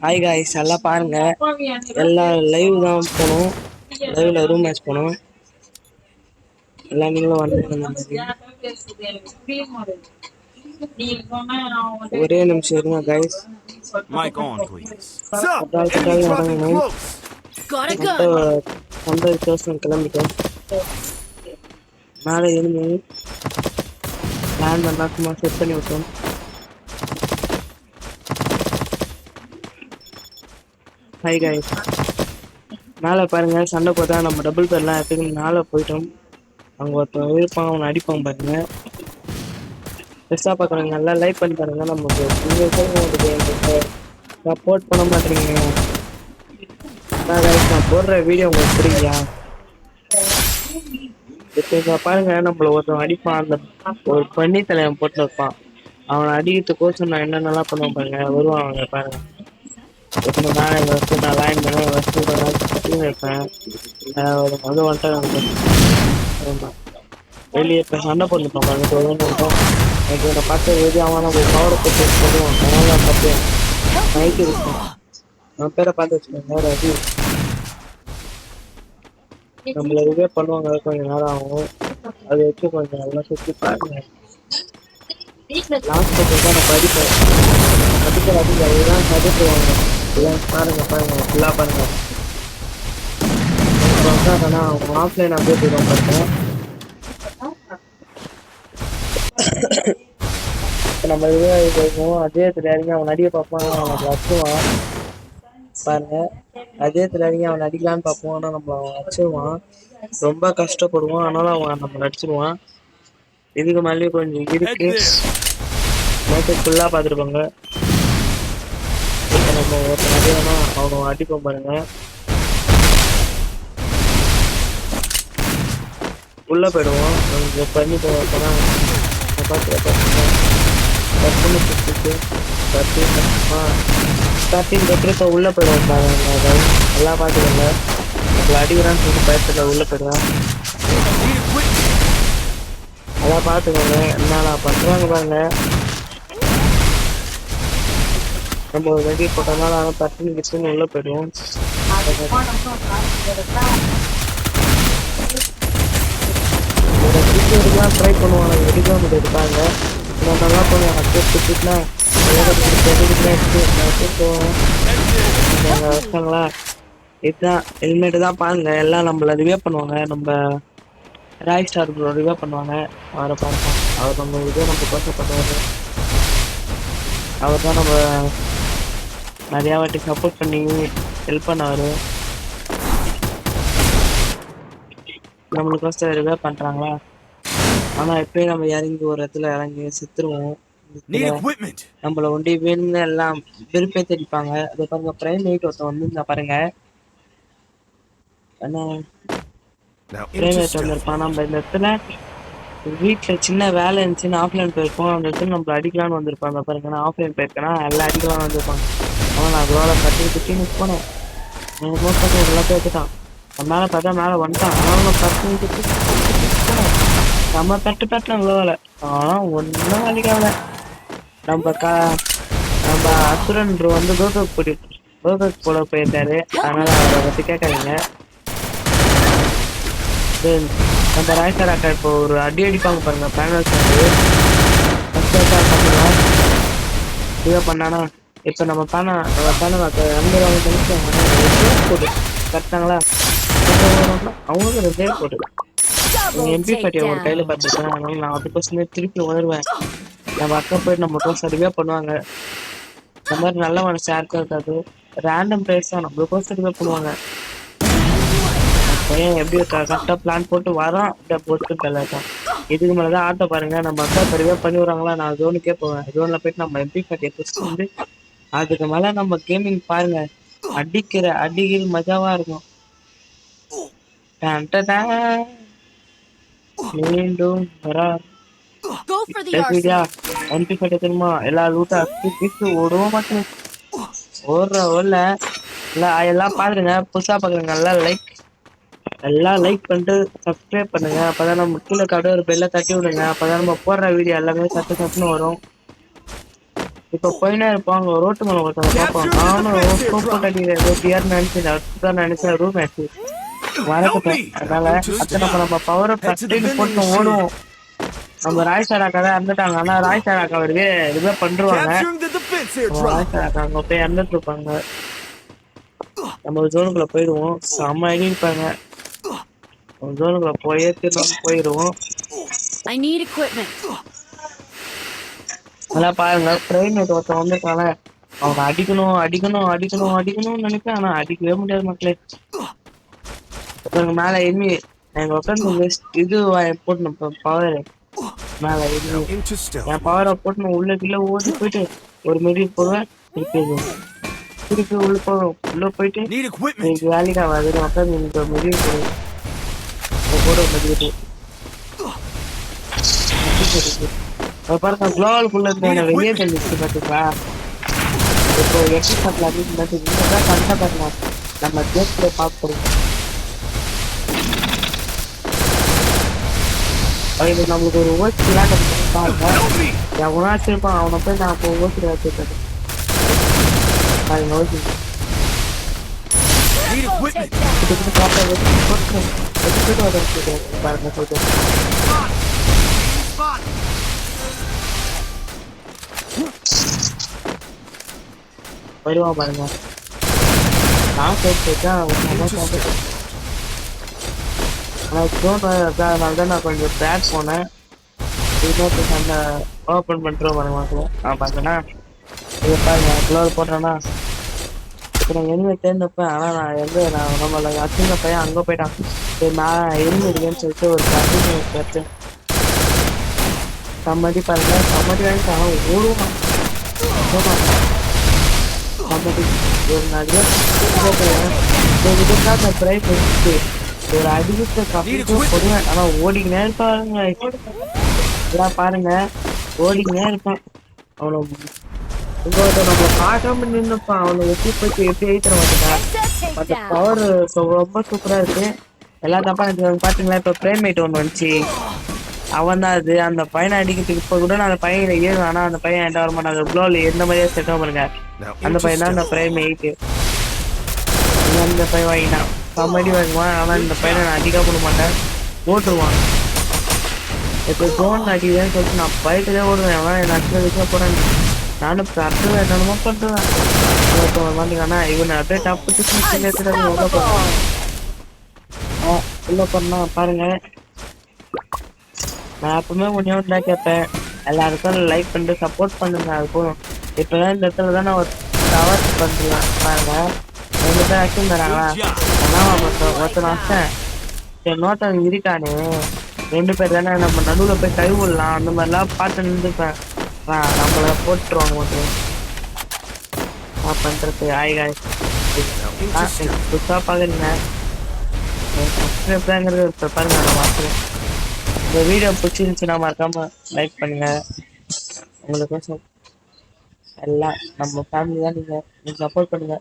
Hi guys எல்லாம் பாருங்க. எல்லாம் லைவ் தான் போகணும். லைவ்ல ரூம் மேட்ச் போகணும். எல்லாம் நீங்களும் வந்து ஒரே நிமிஷம் இருங்க guys. Mic on, please. Sup? பட்டால் Enemy பட்டால் dropping இறங்கணும். close. Got a சண்டை gun. சண்டை வித்தியாசம் கிளம்பிட்டோம். மேலே இருந்து லேண்ட் பண்ணா சும்மா செட் பண்ணி விட்டோம். ஹாய் காய்ஸ் மேலே பாருங்க. சண்டை போட்டா நம்ம டபுள் பேர்லாம் எப்படின்னு மேலே போயிட்டோம். அங்கே ஒருத்தன் இருப்பான், அவனை அடிப்பான் பாருங்க. பெருசாக பார்க்குறவங்க நல்லா லைக் பண்ணி பாருங்க. நமக்கு நீங்கள் சப்போர்ட் பண்ண மாட்டேறீங்க. நான் போடுற வீடியோ உங்களுக்கு பிடிக்கலையா? இப்போ பாருங்க, நம்மள ஒருத்தன் அடிப்பான். அந்த ஒரு பண்ணி தலைவன் போட்டு வைப்பான். அவனை அடிக்கிறதுக்கோசம் நான் என்னென்னலாம் பண்ணுவேன் பாருங்க. வருவான் அவங்க பாருங்க. இப்போ நான் ஃபஸ்ட்டு நான் லைன் பண்ணேன். ஃபஸ்ட்டு கட்டி வைப்பேன். ஒரு மது வந்துட்டு வெளியே இப்போ சண்டை போட்டுருப்பான் பாருங்க. எனக்கு என்னை பார்த்து எது அவன் நம்ம கவரை போட்டு சொல்லுவான். அதனால பார்த்து நைட்டு இருக்கும். நான் பேரை பார்த்து வச்சுக்கேன். வேறு அது நம்மள இதுவே பண்ணுவாங்க. கொஞ்சம் நேரம் ஆகும். அதை வச்சு கொஞ்சம் நல்லா சுற்றி பாருங்க. லாஸ்ட் தான் நான் படிப்பேன். படிக்கிறாங்க அதுதான் படிப்புவாங்க. எல்லாம் பாருங்க ஃபுல்லாக பாருங்க. ஆனால் அவங்க ஆஃப்லைன் அப்படியே போயிடுவாங்க பாருங்க. இப்போ நம்ம இதுவே போய்வோம். அதே தெரியாதுங்க. அவன் நடிகை பார்ப்பான். அவன் வச்சுவான் பாருங்க. அதே தெரியாதுங்க. அவன் நடிக்கலான்னு பார்ப்போம். ஆனால் நம்ம அவன் வச்சுருவான். ரொம்ப கஷ்டப்படுவான். ஆனாலும் அவன் நம்ம நடிச்சிருவான். இதுக்கு மேலேயும் கொஞ்சம் இருக்கு. மேட்ச் ஃபுல்லாக பார்த்துருப்பாங்க. இப்போ நம்ம ஒருத்தர் நடிகனா அவனை அடிப்போம் பாருங்க. உள்ளே போயிடுவோம். கொஞ்சம் பண்ணி போனா ஸ்டார்டிங் பற்றி இப்போ உள்ளே போயிடுவோம் பாருங்க. நல்லா பார்த்துக்கோங்க. நம்மளை அடிக்கிறான்னு சொல்லி பயத்தில் உள்ளே போயிடுவேன். அதான் பார்த்துக்கோங்க. என்னடா பண்ணுறாங்க பாருங்க. நம்ம ஒரு வெடி போட்டோம்னால ஆனால் தட்டுன்னு கிச்சுன்னு உள்ளே போயிடுவோம். எடுக்கலாம் ட்ரை பண்ணுவாங்க. எடுக்கலாம் மட்டும் எடுப்பாங்க. நல்லா பண்ணுவாங்க. திட்டுனா வச்சாங்களா? இதுதான் ஹெல்மெட்டு தான் பாருங்க. எல்லாம் நம்மள ரிவே பண்ணுவாங்க. நம்ம ராய் ஸ்டார் ரிவே பண்ணுவாங்க. அவரை பார்ப்போம். அவர் நம்ம இதே நம்ம பேசப்படுவார். அவர் தான் நம்ம நிறையா வாட்டி சப்போர்ட் பண்ணி ஹெல்ப் பண்ணார். நம்மளுக்கோசம் ரிவே பண்ணுறாங்களா? ஆனால் எப்பயும் நம்ம இறங்கி ஒரு இடத்துல இறங்கி செத்துருவோம். நம்மளை ஒண்டி வேணும்னு எல்லாம் விருப்பே தெரிப்பாங்க. அதை பாருங்க. பிரைம் வெயிட் ஒருத்தன் வந்து பாருங்க. பிரைம் வெயிட் வந்திருப்பான். நம்ம இந்த இடத்துல வீட்டில் சின்ன வேலை இருந்துச்சுன்னு ஆஃப்லைன் போயிருப்போம். அந்த இடத்துல நம்மள அடிக்கலான்னு வந்திருப்பாங்க பாருங்க. நான் ஆஃப்லைன் போயிருக்கேன்னா எல்லாம் அடிக்கலாம்னு வந்திருப்பாங்க. ஆனால் நான் அதோட கட்டி போனேன். மோஸ்ட் ஆஃப் எல்லாத்தையும் எடுத்துட்டான். மேலே பார்த்தா மேலே வந்துட்டான். ஆனால் பட்டு நம்ம பெட்டு அவ்வளோவில். ஆனால் ஒன்றும் அடிக்காத. நம்ம அசுரன் வந்து கோகக் போட போயிருக்காரு. அதனால அவரை பற்றி கேட்காதீங்க. நம்ம ராய்ஸ்டார் அக்கா இப்போ ஒரு அடி அடிப்பாங்க பாருங்க. பேனல்ஸ் இதை பண்ணானா இப்போ நம்ம பேனல் போட்டு கரெக்டாங்களா? அவங்களுக்கு ரெண்டே போட்டு எம்பி பாட்டியை ஒரு கையில் பார்த்துருக்கேன். அதனால நான் அதுக்கோசமே திருப்பி உணர்வேன். நம்ம அக்கா போயிட்டு நம்ம மட்டும் சரியாக பண்ணுவாங்க. இந்த மாதிரி நல்ல மனசு யாருக்கும் இருக்காது. ரேண்டம் பிளேஸ் தான் நம்மளுக்கும் சரியாக பண்ணுவாங்க. பையன் எப்படி கரெக்டாக பிளான் போட்டு வரோம். அப்படியே போட்டு கலாட்டான். இதுக்கு மேலே தான் ஆட்டோ பாருங்க. நம்ம அக்கா சரியாக பண்ணி விடுறாங்களா? நான் ஜோனுக்கே போவேன். ஜோனில் போயிட்டு நம்ம எம்பி பாட்டியை பிடிச்சிட்டு வந்து அதுக்கு மேலே நம்ம கேமிங் பாருங்க. அடிக்கிற மஜாவாக இருக்கும். மீண்டும் தெரியுமா? எல்லா லூட்டா ஓடவே மாட்டேன். ஓடல எல்லாம் பாருங்க. புதுசா பாக்குறேங்க. எல்லாம் லைக் பண்ணிட்டு சப்ஸ்கிரைப் பண்ணுங்க. அப்பதான் நம்ம கீழே கடை ஒரு பெல்ல தட்டி விடுங்க. அப்பதான் நம்ம போடுற வீடியோ எல்லாமே சட்டுன்னு வரும். இப்ப போயினே இருப்பாங்க ரோட்டு மேல ஒருத்தவங்க பார்ப்போம். Capture the நானும் defensive ஸ்கோப் போட்டு drop. அடிக்கிறேன் எப்படியாரு நினைச்சேன் அடுத்துதான் நினைச்சேன் ரூம் ஆச்சு Help மறந்துட்டேன். me. அதனால Now into அத்தை நம்ம stealth. பவரை Head to the பட்டின்னு vending போட்டு machine. ஓடுவோம். நம்ம ராய்சாராக்கா தான் இறந்துட்டாங்க. ஆனா ராய்சாராக்கா அவருக்கு இதுவே பண்ருவாங்க. Capturing the defense நம்ம airdrop. ராய்சாராக்கா அங்க போய் இறந்துட்டு இருப்பாங்க. நம்ம ஜோனுக்குள்ள போயிடுவோம். செம்ம அடி இருப்பாங்க. ஜோனுக்குள்ள போயே திரும்ப போயிடுவோம். I need equipment. நல்லா பாருங்க பிரைமேட் ஒருத்தன் வந்துருக்கான அவனை அடிக்கணும் அடிக்கணும் அடிக்கணும் அடிக்கணும்னு நினைப்பேன். ஆனா அடிக்கவே முடியாது மக்களே. மேல எண்ணி எங்க உட்காந்து இது போட்டணும் பவர் மேல Now எண்ணி into stealth என் mode. பவரை போட்டு உள்ள கீழே ஓடி போயிட்டு ஒரு மெடி போடுவேன். திருப்பி உள்ள போவேன். உள்ள போயிட்டு Need equipment. இன்னைக்கு வேலைக்கு ஆகாது உட்காந்து எனக்கு ஒரு மெடி போடுவேன். போட மெடிக்கிட்டு பாருங்க குளோவல் குள்ள இருந்து வெளியே தள்ளிச்சு பாத்தீங்களா. இப்போ எக்ஸி சாப்பிடல அப்படின்னு கண்ட பாருங்க நம்ம கேட்ல பார்க்கணும். இது நம்மளுக்கு ஒரு ஓசி விளையாட்டு பாருங்க எவனா வச்சிருப்பான் அவனை போய் நான் இப்போ ஓசி வச்சிருக்கேன். ஓசி Need equipment. பாருங்க சொல்றேன். Spot. வருவான் பாருங்க நான் கேட்டுதான் அதனாலதான் நான் கொஞ்சம் பேட் போனேன். அந்த ஓப்பன் பண்ணிட்டு பாருங்க நான் பார்த்தேன்னா இதை பாருங்க குளோர் போட்டேன்னா இப்போ நான் எனிமே தேர்ந்தப்பேன். ஆனால் நான் நம்மள அச்சுங்க பையன் அங்கே போயிட்டான். சரி நான் எனிமிடுவேன்னு சொல்லிட்டு ஒரு கட்டு சம்மதி பாருங்க சம்மதி வாங்கிட்டு அவன் ஓடுவான். சம்மதி ஒரு நிறைய பிரைஸ் வச்சுட்டு ஒரு அடிக்கிட்ட கப்பிட்டு போடுவேன். ஆனா ஓடிக்கினே இருப்பாருங்க இதெல்லாம் பாருங்க ஓடிக்கினே இருப்பான். அவனை நம்மளை பார்க்காம நின்னுப்பான். அவனை வெட்டி போயிட்டு எப்படி எழுத்துற மாட்டேங்க. அந்த பவர் ரொம்ப சூப்பரா இருக்கு. எல்லா தப்பா எனக்கு பாத்தீங்களா. இப்ப பிரேம்மேட் ஒண்ணு வந்துச்சு அவன் தான் அது அந்த பையனை அடிக்கிறதுக்கு இப்ப கூட நான் அந்த பையனை ஏறும். ஆனா அந்த பையன் என்கிட்ட வர மாட்டாங்க. குளோல எந்த மாதிரியா செட் பாருங்க அந்த பையன் தான் அந்த பிரேம்மேட். அந்த பையன் வாங்கினான் கம்பெனி வாங்குவான். ஆனா இந்த பையனை நான் அதிகமாக போட மாட்டேன் ஓட்டுருவான். இப்போ ஜோன் அடிக்கிறேன்னு சொல்லிட்டு நான் பைக்கிலே ஓடுவேன். அவன் என் அச்சனை விஷயம் போறேன். நானும் அடுத்தது என்னமோ பண்ணுறேன். மாட்டேங்கன்னா இவனை அப்படியே டப்பு உள்ள பண்ணா பாருங்க. நான் எப்பவுமே ஒன்றே கேட்பேன் எல்லாருக்கும் லைக் பண்ணிட்டு சப்போர்ட் பண்ணுங்க. அது போதும். இப்போதான் இந்த இடத்துல தான் நான் ஒரு டவர் பண்ணுறேன் பாருங்க. 2 பேர் ஆக்ஷன் தராங்களா ஒருத்தன் அஷ்டன் சரி நோட்டம் இருக்கானே 2 பேர் தானே நம்ம நடுவில் போய் கை விடலாம் அந்த மாதிரிலாம் பார்த்து நின்றுப்பேன். நம்மள போட்டுருவாங்க மட்டும் பண்றது. ஆய்காய் புதுசாக பார்க்குறீங்க சப்ஸ்கிரைப்ங்கிறது இப்போ பாருங்க நான் பார்க்குறேன். இந்த வீடியோ பிடிச்சிருந்துச்சுன்னா மறக்காம லைக் பண்ணுங்க. உங்களுக்கு எல்லாம் நம்ம ஃபேமிலி தான் நீங்கள் சப்போர்ட் பண்ணுங்க.